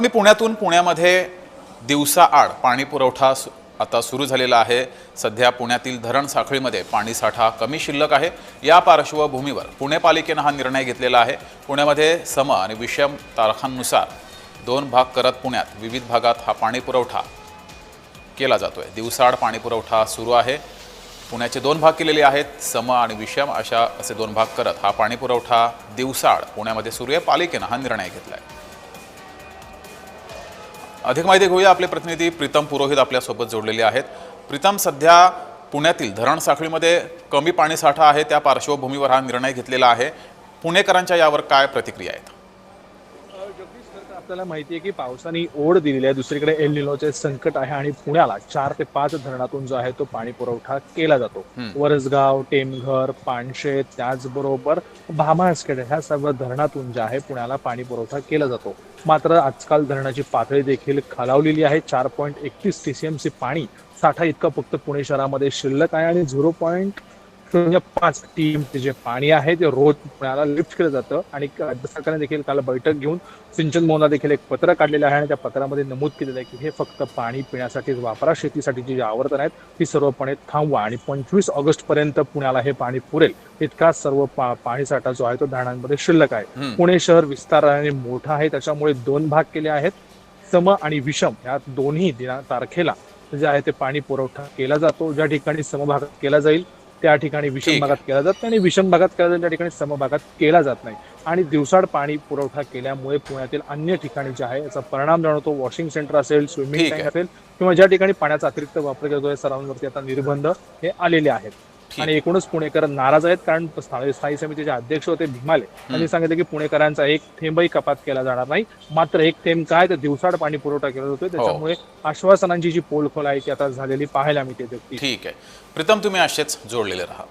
मी पुण्यामध्ये दिवसाआड पाणी पुरवठा आता सुरू झालेला आहे। सध्या पुण्यातील धरण साखळीमध्ये पाणी साठा कमी शिल्लक आहे। या पार्श्वभूमीवर पुणे पालिकेने हा निर्णय घेतलेला आहे। पुण्यामध्ये सम आणि विषम तारखांनुसार दोन भाग करत पुण्यात विविध भागात हा पाणी पुरवठा केला जातोय। दिवसाआड पाणी पुरवठा सुरू आहे। पुण्याचे दोन भाग केलेले आहेत, सम आणि विषम असे दोन भाग करत हा पाणी पुरवठा दिवसाआड पुण्यामध्ये सुरू आहे। पालिकेने हा निर्णय घेतलाय। अधिक माहिती घेऊया, आपले प्रतिनिधी प्रीतम पुरोहित आपल्या सोबत जोडलेले आहेत। प्रीतम, सध्या पुण्यातील धरण साखळीमध्ये कमी पाणी साठा आहे, त्या पार्श्वभूमीवर हा निर्णय घेतलेला आहे। पुणेकरांच्या यावर काय प्रतिक्रिया आहेत? आपल्याला माहिती आहे की पावसाने ओढ दिलेली आहे, दुसरीकडे एल निनोचे संकट आहे आणि पुण्याला 4 ते 5 धरणातून जो आहे तो पाणी पुरवठा केला जातो। वरसगाव, टेमघर, पानशेत, त्याचबरोबर भामासखेड ह्या सर्व धरणातून जे आहे पुण्याला पाणी पुरवठा केला जातो। मात्र आजकाल धरणाची पातळी देखील खालावलेली आहे। 4.31 TCMC पाणी साठा इतका फक्त पुणे शहरामध्ये शिल्लक आहे आणि 0.05 TMC जे पाणी आहे ते रोज पुण्याला लिफ्ट केलं जातं। आणि राज्य सरकारने देखील काल बैठक घेऊन सिंचन भवनाला देखील एक पत्र काढलेलं आहे आणि त्या पत्रामध्ये नमूद केलेलं आहे की हे फक्त पाणी पिण्यासाठीच वापरा, शेतीसाठीची जी आवर्तन आहेत ती सर्वपणे थांबवा आणि 25 ऑगस्ट पर्यंत पुण्याला हे पाणी पुरेल इतका सर्व पाणी साठा जो आहे तो धरणांमध्ये शिल्लक आहे। पुणे शहर विस्ताराने मोठा आहे, त्याच्यामुळे दोन भाग केले आहेत, सम आणि विषम या दोन्ही तारखेला जे आहे ते पाणी पुरवठा केला जातो। ज्या ठिकाणी समभागात केला जाईल त्या ठिकाणी विषम भागात केला जात नाही आणि विषम भागात केला जाईल त्या ठिकाणी समभागात केला जात नाही। आणि दिवसाड पाणी पुरवठा केल्यामुळे पुण्यातील अन्य ठिकाणी जे आहे याचा परिणाम जाणवतो। वॉशिंग सेंटर असेल, स्विमिंग टँक असेल किंवा ज्या ठिकाणी पाण्याचा अतिरिक्त वापर करतोय सर्वांवरती आता निर्बंध हे आलेले आहेत। आणि एकूणच पुणेकर नाराज आहेत, कारण स्थायी समितीचे अध्यक्ष होते भीमाले त्यांनी सांगितलं की पुणेकरांचा एक थेंबही कपात केला जाणार नाही। मात्र एक थेंब काय तर दिवसाड पाणी पुरवठा केला जातोय, त्याच्यामुळे आश्वासनांची जी पोलखोल आहे ती आता झालेली पाहायला मिळते। ठीक आहे प्रीतम, तुम्ही असेच जोडलेले राहा।